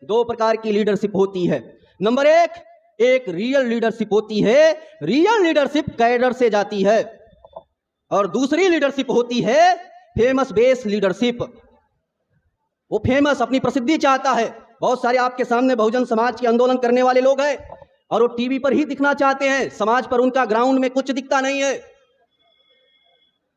दो प्रकार की लीडरशिप होती है। नंबर एक रियल लीडरशिप होती है, रियल लीडरशिप कैडर से जाती है। और दूसरी लीडरशिप होती है फेमस बेस लीडरशिप। वो फेमस, अपनी प्रसिद्धि चाहता है। बहुत सारे आपके सामने बहुजन समाज के आंदोलन करने वाले लोग हैं और वो टीवी पर ही दिखना चाहते हैं, समाज पर उनका ग्राउंड में कुछ दिखता नहीं है।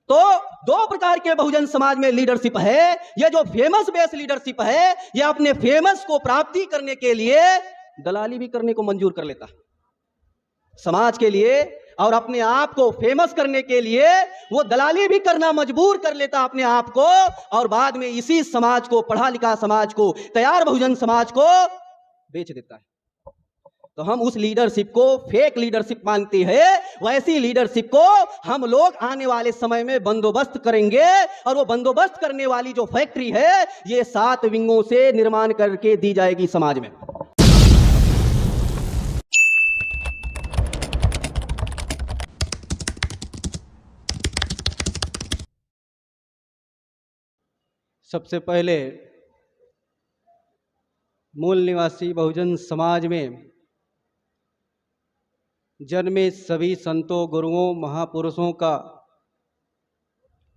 तो दो प्रकार के बहुजन समाज में लीडरशिप है। ये जो फेमस बेस लीडरशिप है, ये अपने फेमस को प्राप्ति करने के लिए दलाली भी करने को मंजूर कर लेता है समाज के लिए, और अपने आप को फेमस करने के लिए वो दलाली भी करना मजबूर कर लेता अपने आप को, और बाद में इसी समाज को, पढ़ा लिखा समाज को, तैयार बहुजन समाज को बेच देता है। तो हम उस लीडरशिप को फेक लीडरशिप मानते हैं। वैसी लीडरशिप को हम लोग आने वाले समय में बंदोबस्त करेंगे, और वो बंदोबस्त करने वाली जो फैक्ट्री है, ये 7 विंगों से निर्माण करके दी जाएगी समाज में। सबसे पहले मूल निवासी बहुजन समाज में जन्मे सभी संतों, गुरुओं, महापुरुषों का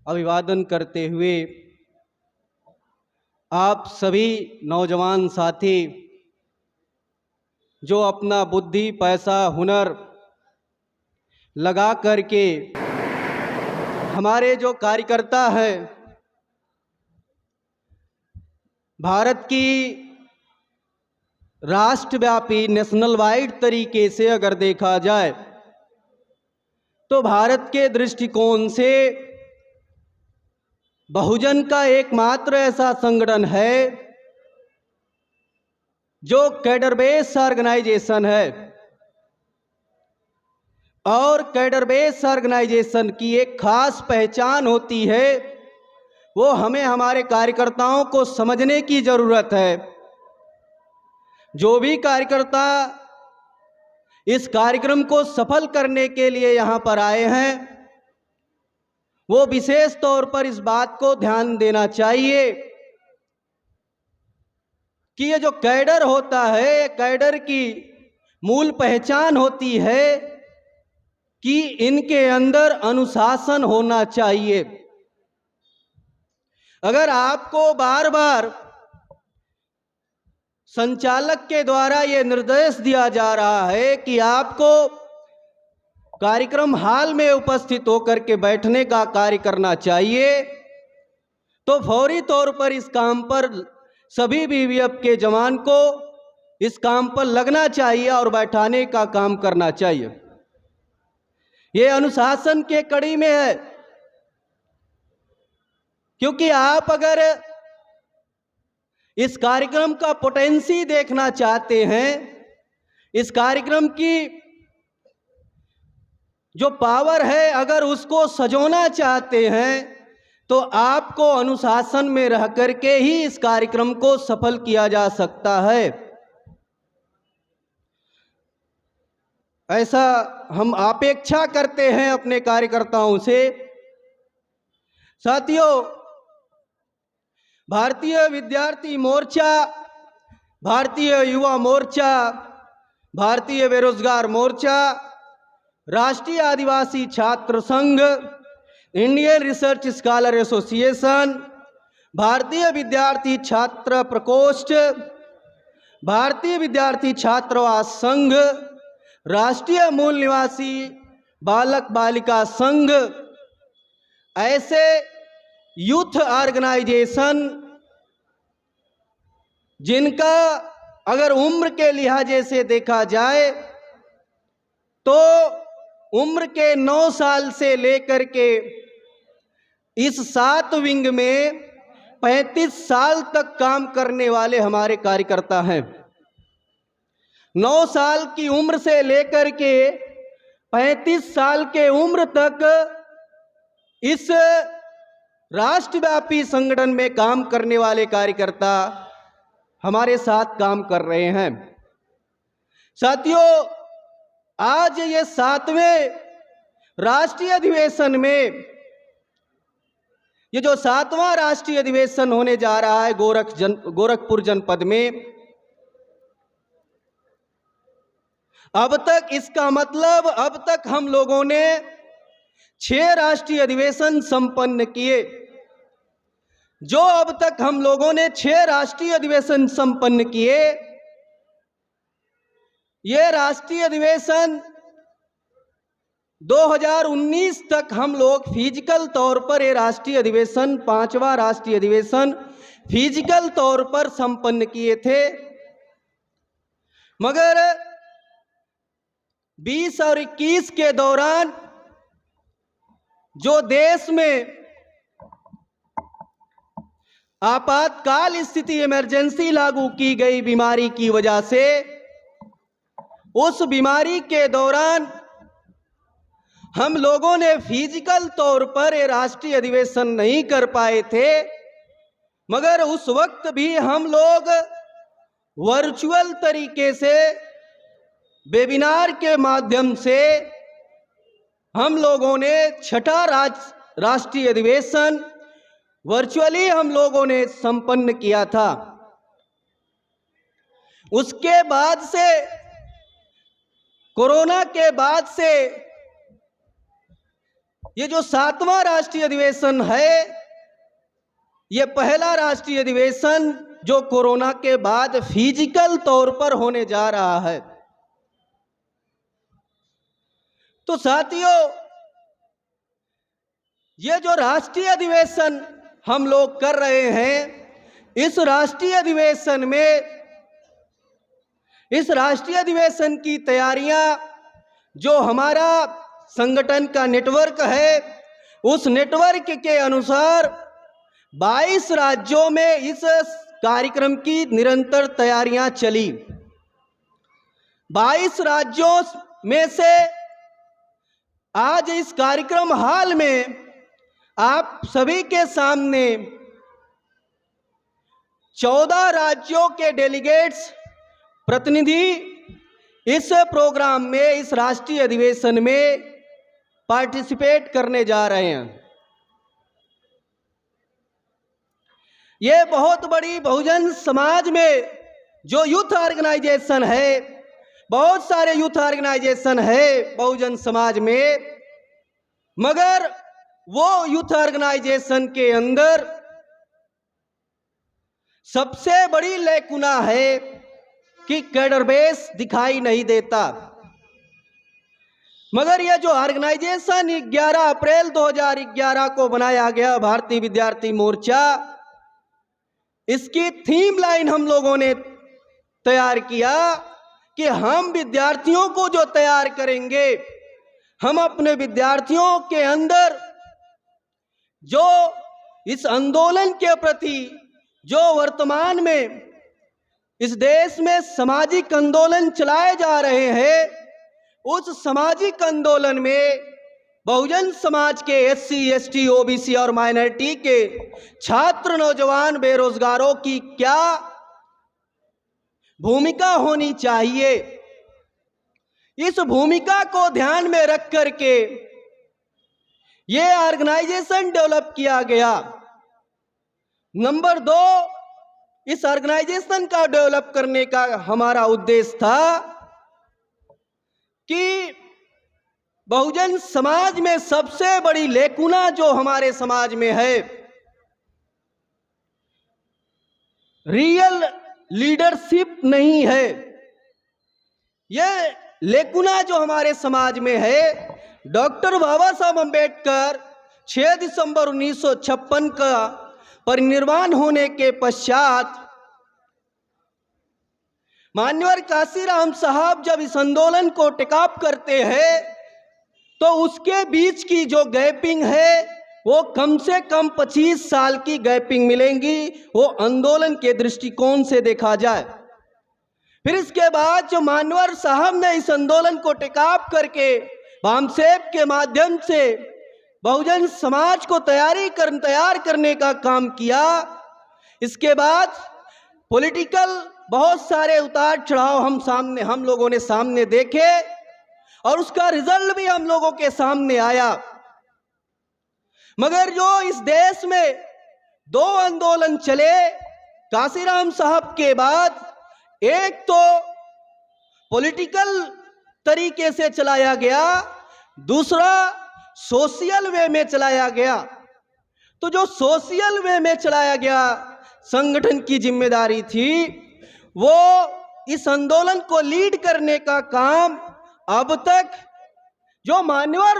अभिवादन करते हुए आप सभी नौजवान साथी जो अपना बुद्धि, पैसा, हुनर लगा करके हमारे जो कार्यकर्ता हैं, भारत की राष्ट्रव्यापी नेशनल वाइड तरीके से अगर देखा जाए तो भारत के दृष्टिकोण से बहुजन का एकमात्र ऐसा संगठन है जो कैडर बेस ऑर्गेनाइजेशन है। और कैडर बेस ऑर्गेनाइजेशन की एक खास पहचान होती है, वो हमें हमारे कार्यकर्ताओं को समझने की जरूरत है। जो भी कार्यकर्ता इस कार्यक्रम को सफल करने के लिए यहाँ पर आए हैं, वो विशेष तौर पर इस बात को ध्यान देना चाहिए कि ये जो कैडर होता है, कैडर की मूल पहचान होती है कि इनके अंदर अनुशासन होना चाहिए। अगर आपको बार बार संचालक के द्वारा यह निर्देश दिया जा रहा है कि आपको कार्यक्रम हाल में उपस्थित होकर के बैठने का कार्य करना चाहिए, तो फौरी तौर पर इस काम पर सभी बीवीएफ के जवान को इस काम पर लगना चाहिए और बैठाने का काम करना चाहिए। ये अनुशासन के कड़ी में है, क्योंकि आप अगर इस कार्यक्रम का पोटेंसी देखना चाहते हैं, इस कार्यक्रम की जो पावर है अगर उसको सजोना चाहते हैं, तो आपको अनुशासन में रह करके ही इस कार्यक्रम को सफल किया जा सकता है। ऐसा हम अपेक्षा करते हैं अपने कार्यकर्ताओं से। साथियों, भारतीय विद्यार्थी मोर्चा, भारतीय युवा मोर्चा, भारतीय बेरोजगार मोर्चा, राष्ट्रीय आदिवासी छात्र संघ, इंडियन रिसर्च स्कॉलर एसोसिएशन, भारतीय विद्यार्थी छात्र प्रकोष्ठ, भारतीय विद्यार्थी छात्रावास संघ, राष्ट्रीय मूल निवासी बालक बालिका संघ, ऐसे यूथ ऑर्गेनाइजेशन जिनका अगर उम्र के लिहाजे से देखा जाए तो उम्र के 9 साल से लेकर के इस 7 विंग में 35 साल तक काम करने वाले हमारे कार्यकर्ता हैं। 9 साल की उम्र से लेकर के 35 साल के उम्र तक इस राष्ट्रव्यापी संगठन में काम करने वाले कार्यकर्ता हमारे साथ काम कर रहे हैं। साथियों, आज ये 7वें राष्ट्रीय अधिवेशन में, ये जो 7वां राष्ट्रीय अधिवेशन होने जा रहा है गोरखपुर जनपद में, अब तक इसका मतलब अब तक हम लोगों ने 6 राष्ट्रीय अधिवेशन संपन्न किए। जो अब तक हम लोगों ने 6 राष्ट्रीय अधिवेशन संपन्न किए, ये राष्ट्रीय अधिवेशन 2019 तक हम लोग फिजिकल तौर पर ये राष्ट्रीय अधिवेशन 5वां राष्ट्रीय अधिवेशन फिजिकल तौर पर संपन्न किए थे। मगर 20 और 21 के दौरान जो देश में आपातकाल स्थिति इमरजेंसी लागू की गई बीमारी की वजह से, उस बीमारी के दौरान हम लोगों ने फिजिकल तौर पर ये राष्ट्रीय अधिवेशन नहीं कर पाए थे। मगर उस वक्त भी हम लोग वर्चुअल तरीके से वेबिनार के माध्यम से हम लोगों ने 6ठा राष्ट्रीय अधिवेशन वर्चुअली हम लोगों ने संपन्न किया था। उसके बाद से, कोरोना के बाद से, ये जो 7वां राष्ट्रीय अधिवेशन है, ये पहला राष्ट्रीय अधिवेशन जो कोरोना के बाद फिजिकल तौर पर होने जा रहा है। तो साथियों, ये जो राष्ट्रीय अधिवेशन हम लोग कर रहे हैं, इस राष्ट्रीय अधिवेशन में, इस राष्ट्रीय अधिवेशन की तैयारियां जो हमारा संगठन का नेटवर्क है, उस नेटवर्क के अनुसार 22 राज्यों में इस कार्यक्रम की निरंतर तैयारियां चली। 22 राज्यों में से आज इस कार्यक्रम हाल में आप सभी के सामने 14 राज्यों के डेलीगेट्स, प्रतिनिधि इस प्रोग्राम में, इस राष्ट्रीय अधिवेशन में पार्टिसिपेट करने जा रहे हैं। ये बहुत बड़ी बहुजन समाज में जो यूथ ऑर्गेनाइजेशन है, बहुत सारे यूथ ऑर्गेनाइजेशन है बहुजन समाज में, मगर वो यूथ ऑर्गेनाइजेशन के अंदर सबसे बड़ी लैकुना है कि कैडर बेस दिखाई नहीं देता। मगर यह जो ऑर्गेनाइजेशन 11 अप्रैल 2011 को बनाया गया, भारतीय विद्यार्थी मोर्चा, इसकी थीम लाइन हम लोगों ने तैयार किया कि हम विद्यार्थियों को जो तैयार करेंगे, हम अपने विद्यार्थियों के अंदर जो इस आंदोलन के प्रति, जो वर्तमान में इस देश में सामाजिक आंदोलन चलाए जा रहे हैं, उस सामाजिक आंदोलन में बहुजन समाज के SC, ST, OBC और माइनॉरिटी के छात्र, नौजवान, बेरोजगारों की क्या भूमिका होनी चाहिए, इस भूमिका को ध्यान में रख करके ये ऑर्गेनाइजेशन डेवलप किया गया। नंबर 2, इस ऑर्गेनाइजेशन का डेवलप करने का हमारा उद्देश्य था कि बहुजन समाज में सबसे बड़ी लैकुना जो हमारे समाज में है, रियल लीडरशिप नहीं है। यह लैकुना जो हमारे समाज में है, डॉक्टर बाबा साहब अम्बेडकर 6 दिसंबर 1956 का परिनिर्वाण होने के पश्चात मान्यवर काशीराम साहब जब इस आंदोलन को टेकअप करते हैं, तो उसके बीच की जो गैपिंग है वो कम से कम 25 साल की गैपिंग मिलेंगी, वो आंदोलन के दृष्टिकोण से देखा जाए। फिर इसके बाद जो मान्यवर साहब ने इस आंदोलन को टेकअप करके बामसेब के माध्यम से बहुजन समाज को तैयार करने का काम किया। इसके बाद पॉलिटिकल बहुत सारे उतार चढ़ाव हम लोगों ने सामने देखे और उसका रिजल्ट भी हम लोगों के सामने आया। मगर जो इस देश में 2 आंदोलन चले काशीराम साहब के बाद, एक तो पॉलिटिकल तरीके से चलाया गया, दूसरा सोशल वे में चलाया गया। तो जो सोशल वे में चलाया गया संगठन की जिम्मेदारी थी, वो इस आंदोलन को लीड करने का काम अब तक जो मान्यवर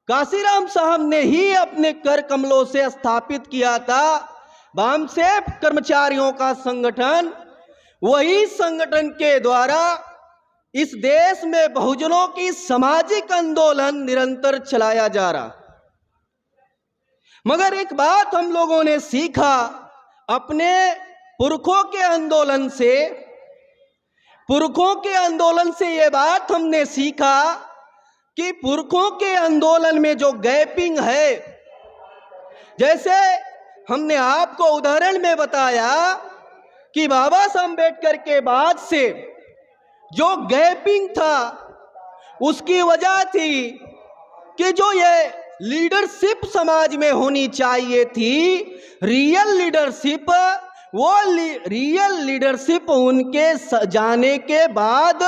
काशीराम साहब ने ही अपने कर कमलों से स्थापित किया था, बामसेफ कर्मचारियों का संगठन, वही संगठन के द्वारा इस देश में बहुजनों की सामाजिक आंदोलन निरंतर चलाया जा रहा। मगर एक बात हम लोगों ने सीखा अपने पुरखों के आंदोलन से, ये बात हमने सीखा कि पुरखों के आंदोलन में जो गैपिंग है, जैसे हमने आपको उदाहरण में बताया कि बाबा साहब अम्बेडकर के बाद से जो गैपिंग था, उसकी वजह थी कि जो ये लीडरशिप समाज में होनी चाहिए थी, रियल लीडरशिप, वो रियल लीडरशिप उनके जाने के बाद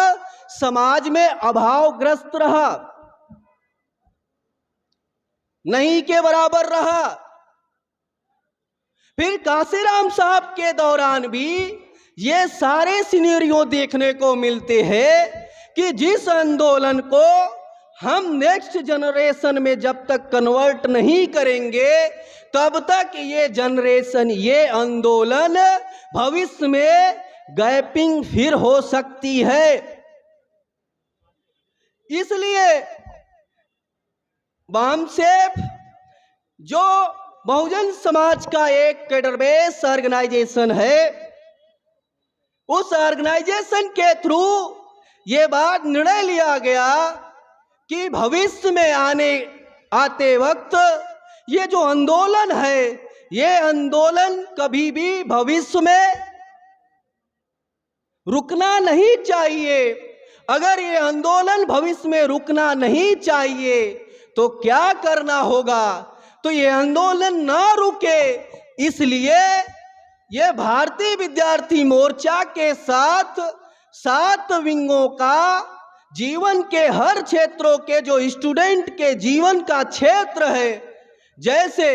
समाज में अभावग्रस्त रहा, नहीं के बराबर रहा। फिर काशीराम साहब के दौरान भी ये सारे सिनेरियो देखने को मिलते हैं कि जिस आंदोलन को हम नेक्स्ट जनरेशन में जब तक कन्वर्ट नहीं करेंगे, तब तक ये जनरेशन, ये आंदोलन भविष्य में गैपिंग फिर हो सकती है। इसलिए बामसेफ जो बहुजन समाज का एक कैडर बेस ऑर्गेनाइजेशन है, उस ऑर्गेनाइजेशन के थ्रू ये बात निर्णय लिया गया कि भविष्य में आते वक्त ये जो आंदोलन है, ये आंदोलन कभी भी भविष्य में रुकना नहीं चाहिए। अगर ये आंदोलन भविष्य में रुकना नहीं चाहिए तो क्या करना होगा? तो ये आंदोलन ना रुके, इसलिए ये भारतीय विद्यार्थी मोर्चा के साथ 7 विंगों का जीवन के हर क्षेत्रों के जो स्टूडेंट के जीवन का क्षेत्र है, जैसे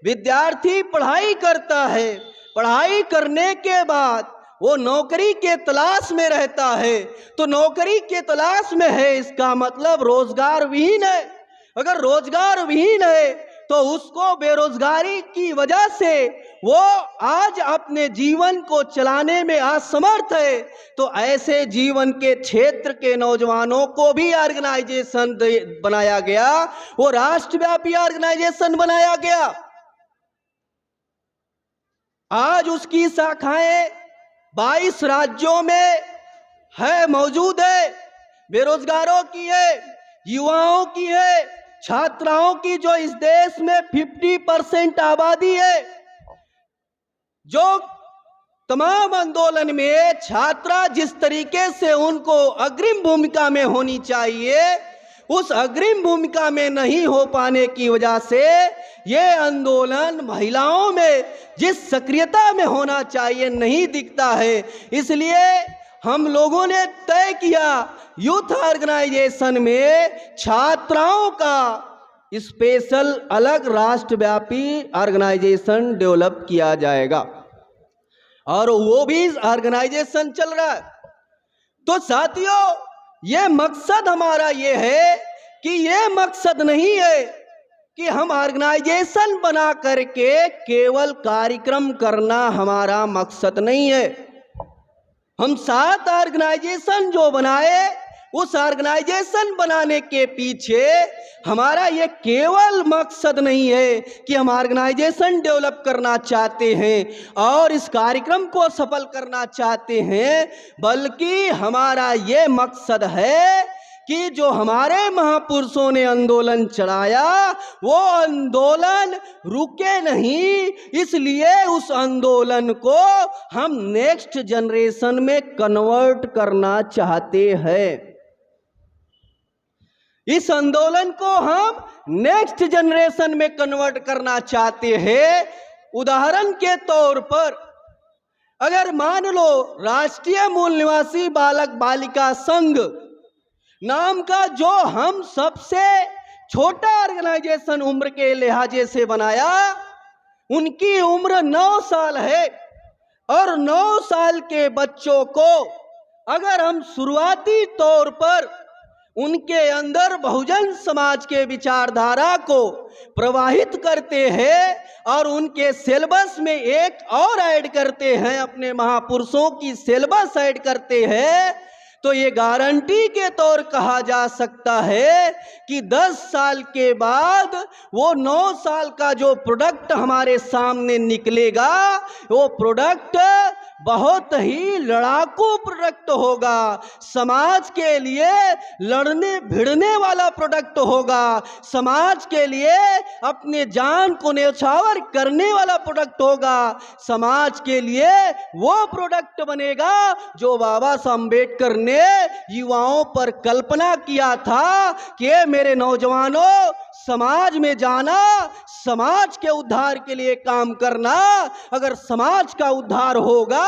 विद्यार्थी पढ़ाई करता है, पढ़ाई करने के बाद वो नौकरी के तलाश में रहता है, तो नौकरी के तलाश में है, इसका मतलब रोजगार विहीन है। अगर रोजगार विहीन है तो उसको बेरोजगारी की वजह से वो आज अपने जीवन को चलाने में असमर्थ है। तो ऐसे जीवन के क्षेत्र के नौजवानों को भी ऑर्गेनाइजेशन बनाया गया, वो राष्ट्रव्यापी ऑर्गेनाइजेशन बनाया गया। आज उसकी शाखाएं 22 राज्यों में है, मौजूद है। बेरोजगारों की है, युवाओं की है, छात्राओं की, जो इस देश में 50% आबादी है। जो तमाम आंदोलन में छात्रा जिस तरीके से उनको अग्रिम भूमिका में होनी चाहिए, उस अग्रिम भूमिका में नहीं हो पाने की वजह से ये आंदोलन महिलाओं में जिस सक्रियता में होना चाहिए नहीं दिखता है। इसलिए हम लोगों ने तय किया यूथ ऑर्गेनाइजेशन में छात्राओं का स्पेशल अलग राष्ट्रव्यापी ऑर्गेनाइजेशन डेवलप किया जाएगा, और वो भी ऑर्गेनाइजेशन चल रहा है। तो साथियों, ये मकसद हमारा ये है कि ये मकसद नहीं है कि हम ऑर्गेनाइजेशन बना करके केवल कार्यक्रम करना हमारा मकसद नहीं है। हम 7 ऑर्गेनाइजेशन जो बनाए, उस ऑर्गेनाइजेशन बनाने के पीछे हमारा ये केवल मकसद नहीं है कि हम ऑर्गेनाइजेशन डेवलप करना चाहते हैं और इस कार्यक्रम को सफल करना चाहते हैं, बल्कि हमारा ये मकसद है कि जो हमारे महापुरुषों ने आंदोलन चलाया, वो आंदोलन रुके नहीं। इसलिए उस आंदोलन को हम नेक्स्ट जनरेशन में कन्वर्ट करना चाहते हैं। इस आंदोलन को हम नेक्स्ट जनरेशन में कन्वर्ट करना चाहते हैं। उदाहरण के तौर पर, अगर मान लो राष्ट्रीय मूल निवासी बालक बालिका संघ नाम का जो हम सबसे छोटा ऑर्गेनाइजेशन उम्र के लिहाजे से बनाया, उनकी उम्र 9 साल है। और 9 साल के बच्चों को अगर हम शुरुआती तौर पर उनके अंदर बहुजन समाज के विचारधारा को प्रवाहित करते हैं और उनके सिलेबस में एक और ऐड करते हैं, अपने महापुरुषों की सिलेबस ऐड करते हैं, तो ये गारंटी के तौर कहा जा सकता है कि 10 साल के बाद वो 9 साल का जो प्रोडक्ट हमारे सामने निकलेगा, वो प्रोडक्ट बहुत ही लड़ाकू प्रोडक्ट होगा, समाज के लिए लड़ने भिड़ने वाला प्रोडक्ट होगा, समाज के लिए अपने जान को न्यौछावर करने वाला प्रोडक्ट होगा, समाज के लिए वो प्रोडक्ट बनेगा जो बाबा साहब अम्बेडकर ने युवाओं पर कल्पना किया था कि मेरे नौजवानों, समाज में जाना, समाज के उद्धार के लिए काम करना। अगर समाज का उद्धार होगा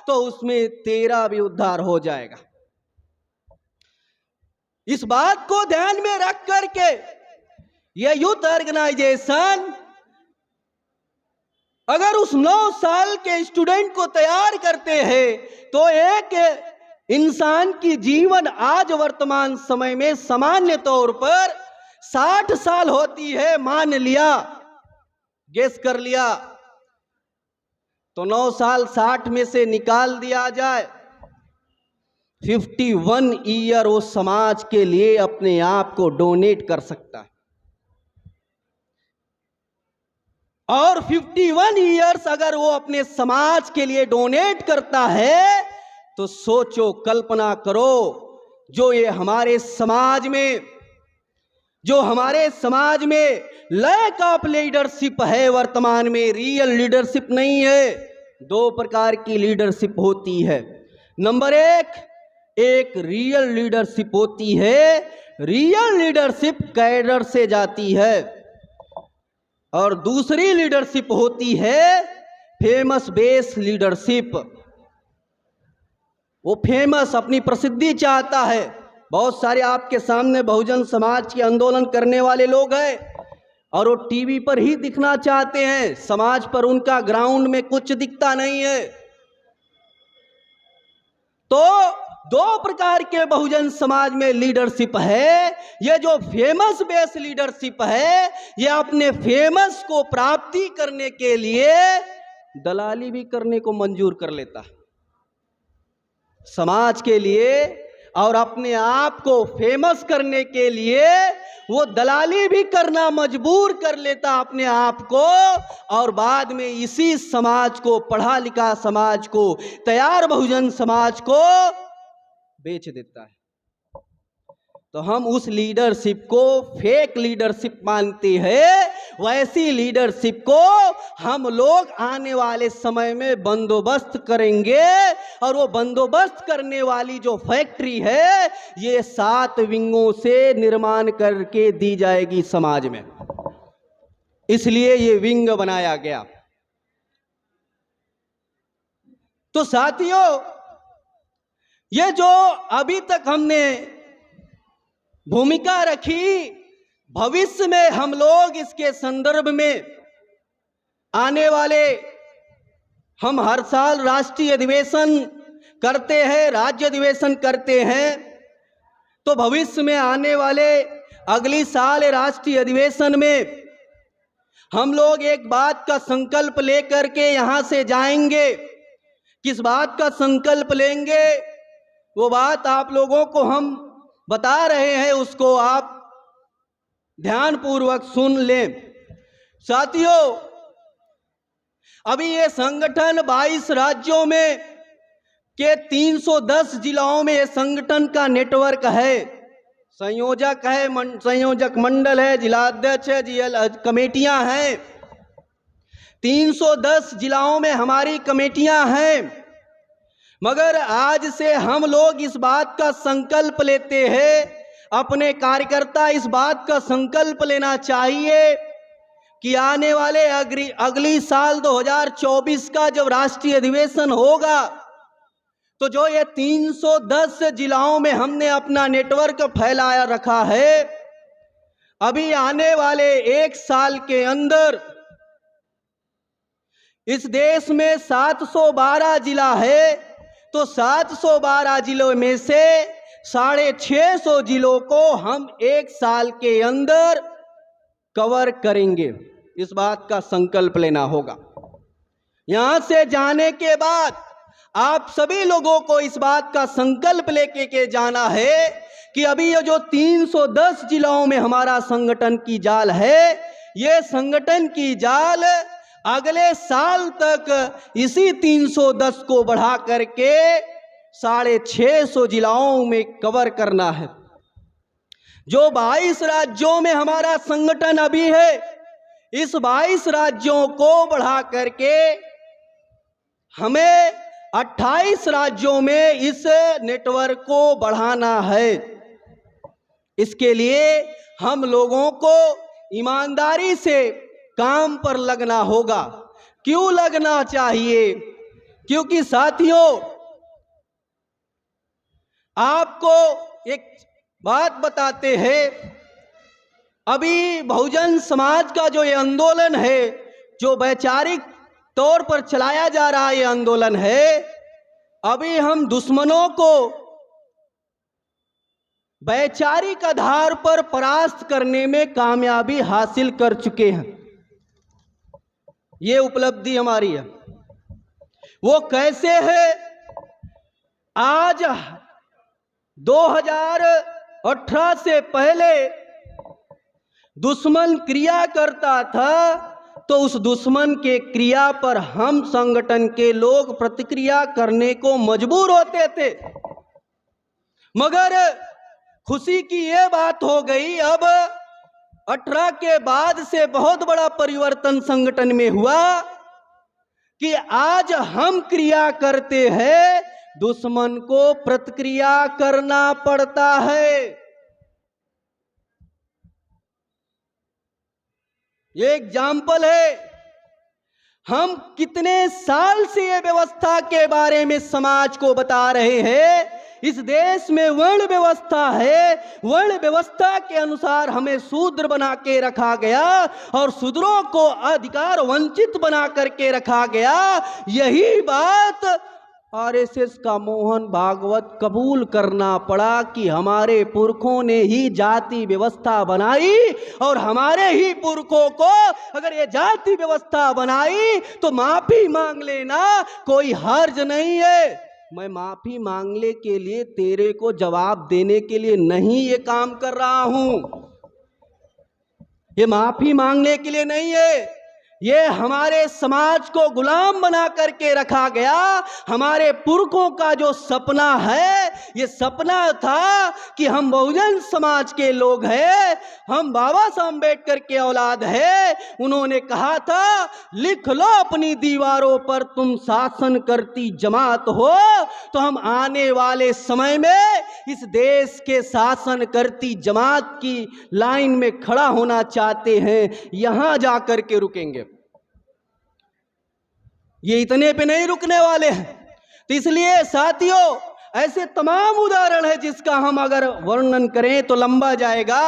तो उसमें तेरा भी उद्धार हो जाएगा। इस बात को ध्यान में रख करके यह यूथ ऑर्गेनाइजेशन अगर उस 9 साल के स्टूडेंट को तैयार करते हैं तो एक इंसान की जीवन आज वर्तमान समय में सामान्य तौर पर 60 साल होती है, मान लिया, गेस कर लिया, तो 9 साल 60 में से निकाल दिया जाए, 51 ईयर वो समाज के लिए अपने आप को डोनेट कर सकता है। और 51 ईयर्स अगर वो अपने समाज के लिए डोनेट करता है तो सोचो, कल्पना करो, जो ये हमारे समाज में लैक ऑफ लीडरशिप है वर्तमान में, रियल लीडरशिप नहीं है। 2 प्रकार की लीडरशिप होती है। नंबर एक रियल लीडरशिप होती है, रियल लीडरशिप कैडर से जाती है। और दूसरी लीडरशिप होती है फेमस बेस लीडरशिप। वो फेमस, अपनी प्रसिद्धि चाहता है। बहुत सारे आपके सामने बहुजन समाज के आंदोलन करने वाले लोग हैं और वो टीवी पर ही दिखना चाहते हैं, समाज पर उनका ग्राउंड में कुछ दिखता नहीं है। तो 2 प्रकार के बहुजन समाज में लीडरशिप है। ये जो फेमस बेस लीडरशिप है, ये अपने फेमस को प्राप्ति करने के लिए दलाली भी करने को मंजूर कर लेता है समाज के लिए, और अपने आप को फेमस करने के लिए वो दलाली भी करना मजबूर कर लेता अपने आप को, और बाद में इसी समाज को, पढ़ा लिखा समाज को, तैयार बहुजन समाज को बेच देता है। तो हम उस लीडरशिप को फेक लीडरशिप मानते हैं। वैसी लीडरशिप को हम लोग आने वाले समय में बंदोबस्त करेंगे, और वो बंदोबस्त करने वाली जो फैक्ट्री है, ये 7 विंगों से निर्माण करके दी जाएगी समाज में। इसलिए ये विंग बनाया गया। तो साथियों, ये जो अभी तक हमने भूमिका रखी, भविष्य में हम लोग इसके संदर्भ में आने वाले, हम हर साल राष्ट्रीय अधिवेशन करते हैं, राज्य अधिवेशन करते हैं, तो भविष्य में आने वाले अगली साल राष्ट्रीय अधिवेशन में हम लोग एक बात का संकल्प लेकर के यहाँ से जाएंगे। किस बात का संकल्प लेंगे, वो बात आप लोगों को हम बता रहे हैं, उसको आप ध्यानपूर्वक सुन लें। साथियों, अभी ये संगठन 22 राज्यों में के 310 जिलाओं में ये संगठन का नेटवर्क है, संयोजक है, संयोजक मंडल है, जिलाध्यक्ष है, जीएल कमेटियां हैं। 310 जिलाओं में हमारी कमेटियां हैं। मगर आज से हम लोग इस बात का संकल्प लेते हैं, अपने कार्यकर्ता इस बात का संकल्प लेना चाहिए कि आने वाले अगली साल 2024 का जब राष्ट्रीय अधिवेशन होगा, तो जो ये 310 जिलाओं में हमने अपना नेटवर्क फैलाया रखा है, अभी आने वाले 1 साल के अंदर इस देश में 712 जिला है, तो 712 जिलों में से 650 जिलों को हम 1 साल के अंदर कवर करेंगे। इस बात का संकल्प लेना होगा। यहां से जाने के बाद आप सभी लोगों को इस बात का संकल्प लेके के जाना है कि अभी ये जो 310 जिलों में हमारा संगठन की जाल है, ये संगठन की जाल अगले साल तक इसी 310 को बढ़ा करके 650 जिलाओं में कवर करना है। जो 22 राज्यों में हमारा संगठन अभी है, इस 22 राज्यों को बढ़ा करके हमें 28 राज्यों में इस नेटवर्क को बढ़ाना है। इसके लिए हम लोगों को ईमानदारी से काम पर लगना होगा। क्यों लगना चाहिए? क्योंकि साथियों, आपको एक बात बताते हैं, अभी बहुजन समाज का जो ये आंदोलन है, जो वैचारिक तौर पर चलाया जा रहा है, ये आंदोलन है, अभी हम दुश्मनों को वैचारिक आधार पर परास्त करने में कामयाबी हासिल कर चुके हैं। ये उपलब्धि हमारी है। वो कैसे है? आज 2018 से पहले दुश्मन क्रिया करता था, तो उस दुश्मन के क्रिया पर हम संगठन के लोग प्रतिक्रिया करने को मजबूर होते थे। मगर खुशी की ये बात हो गई, अब 18 के बाद से बहुत बड़ा परिवर्तन संगठन में हुआ कि आज हम क्रिया करते हैं, दुश्मन को प्रतिक्रिया करना पड़ता है। ये एग्जाम्पल है। हम कितने साल से ये व्यवस्था के बारे में समाज को बता रहे हैं। इस देश में वर्ण व्यवस्था है, वर्ण व्यवस्था के अनुसार हमें शूद्र बना के रखा गया और शूद्रों को अधिकार वंचित बना करके रखा गया। यही बात आरएसएस का मोहन भागवत कबूल करना पड़ा कि हमारे पुरखों ने ही जाति व्यवस्था बनाई और हमारे ही पुरखों को अगर ये जाति व्यवस्था बनाई तो माफी मांग लेना, कोई हर्ज नहीं है। मैं माफी मांगने के लिए, तेरे को जवाब देने के लिए नहीं ये काम कर रहा हूं। ये माफी मांगने के लिए नहीं है। ये हमारे समाज को गुलाम बना करके रखा गया। हमारे पुरखों का जो सपना है, ये सपना था कि हम बहुजन समाज के लोग हैं, हम बाबा साहब अम्बेडकर के औलाद है। उन्होंने कहा था, लिख लो अपनी दीवारों पर तुम शासन करती जमात हो। तो हम आने वाले समय में इस देश के शासन करती जमात की लाइन में खड़ा होना चाहते हैं। यहां जाकर के रुकेंगे, ये इतने पे नहीं रुकने वाले हैं। तो इसलिए साथियों, ऐसे तमाम उदाहरण है जिसका हम अगर वर्णन करें तो लंबा जाएगा।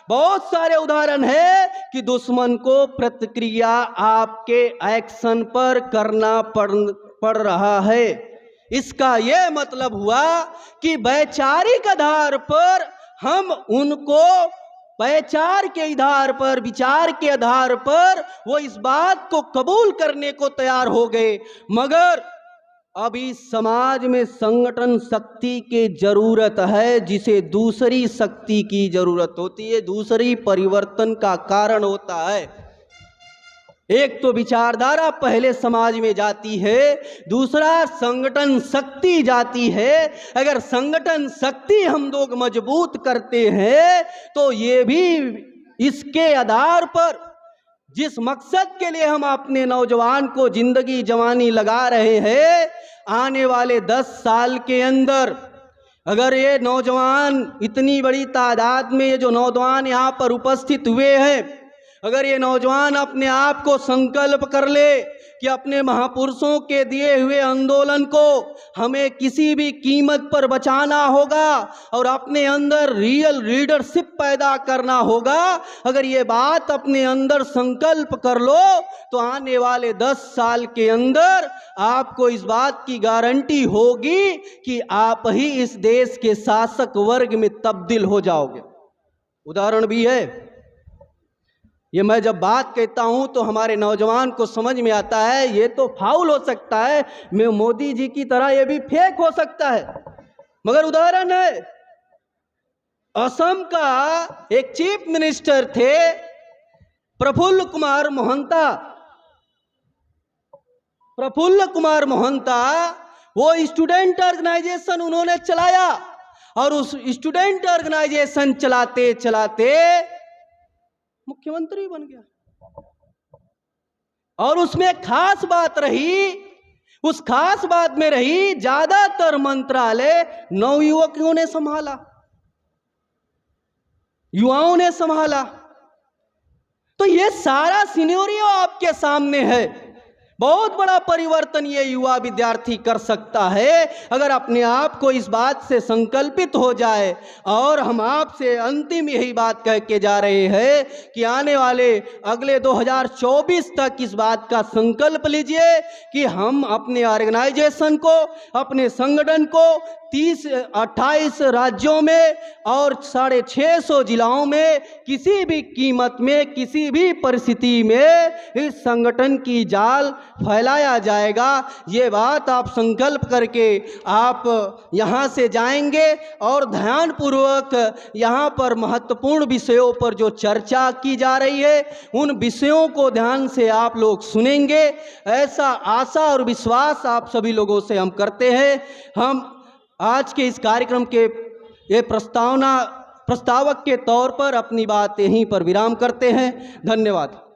बहुत सारे उदाहरण है कि दुश्मन को प्रतिक्रिया आपके एक्शन पर करना पड़ रहा है। इसका यह मतलब हुआ कि वैचारिक आधार पर हम उनको विचार के आधार पर, विचार के आधार पर वो इस बात को कबूल करने को तैयार हो गए। मगर अभी समाज में संगठन शक्ति की जरूरत है, जिसे दूसरी शक्ति की जरूरत होती है, दूसरी परिवर्तन का कारण होता है। एक तो विचारधारा पहले समाज में जाती है, दूसरा संगठन शक्ति जाती है। अगर संगठन शक्ति हम लोग मजबूत करते हैं तो ये भी इसके आधार पर, जिस मकसद के लिए हम अपने नौजवान को जिंदगी जवानी लगा रहे हैं, आने वाले 10 साल के अंदर अगर ये नौजवान, इतनी बड़ी तादाद में ये जो नौजवान यहाँ पर उपस्थित हुए हैं, अगर ये नौजवान अपने आप को संकल्प कर ले कि अपने महापुरुषों के दिए हुए आंदोलन को हमें किसी भी कीमत पर बचाना होगा और अपने अंदर रियल लीडरशिप पैदा करना होगा, अगर ये बात अपने अंदर संकल्प कर लो तो आने वाले 10 साल के अंदर आपको इस बात की गारंटी होगी कि आप ही इस देश के शासक वर्ग में तब्दील हो जाओगे। उदाहरण भी है। ये मैं जब बात कहता हूं तो हमारे नौजवान को समझ में आता है ये तो फाउल हो सकता है, मैं मोदी जी की तरह ये भी फेक हो सकता है, मगर उदाहरण है। असम का एक चीफ मिनिस्टर थे प्रफुल्ल कुमार मोहंता। प्रफुल्ल कुमार मोहंता वो स्टूडेंट ऑर्गेनाइजेशन उन्होंने चलाया और उस स्टूडेंट ऑर्गेनाइजेशन चलाते चलाते मुख्यमंत्री बन गया। और उसमें खास बात रही, उस खास बात में रही ज्यादातर मंत्रालय नवयुवकों ने संभाला, युवाओं ने संभाला। तो ये सारा सिनेरियो आपके सामने है। बहुत बड़ा परिवर्तन ये युवा विद्यार्थी कर सकता है अगर अपने आप को इस बात से संकल्पित हो जाए। और हम आपसे अंतिम यही बात कह के जा रहे हैं कि आने वाले अगले 2024 तक इस बात का संकल्प लीजिए कि हम अपने ऑर्गेनाइजेशन को, अपने संगठन को 28 राज्यों में और 650 जिलाओं में किसी भी कीमत में, किसी भी परिस्थिति में इस संगठन की जाल फैलाया जाएगा। ये बात आप संकल्प करके आप यहाँ से जाएंगे और ध्यानपूर्वक यहाँ पर महत्वपूर्ण विषयों पर जो चर्चा की जा रही है उन विषयों को ध्यान से आप लोग सुनेंगे, ऐसा आशा और विश्वास आप सभी लोगों से हम करते हैं। हम आज के इस कार्यक्रम के ये प्रस्तावक के तौर पर अपनी बात यहीं पर विराम करते हैं। धन्यवाद।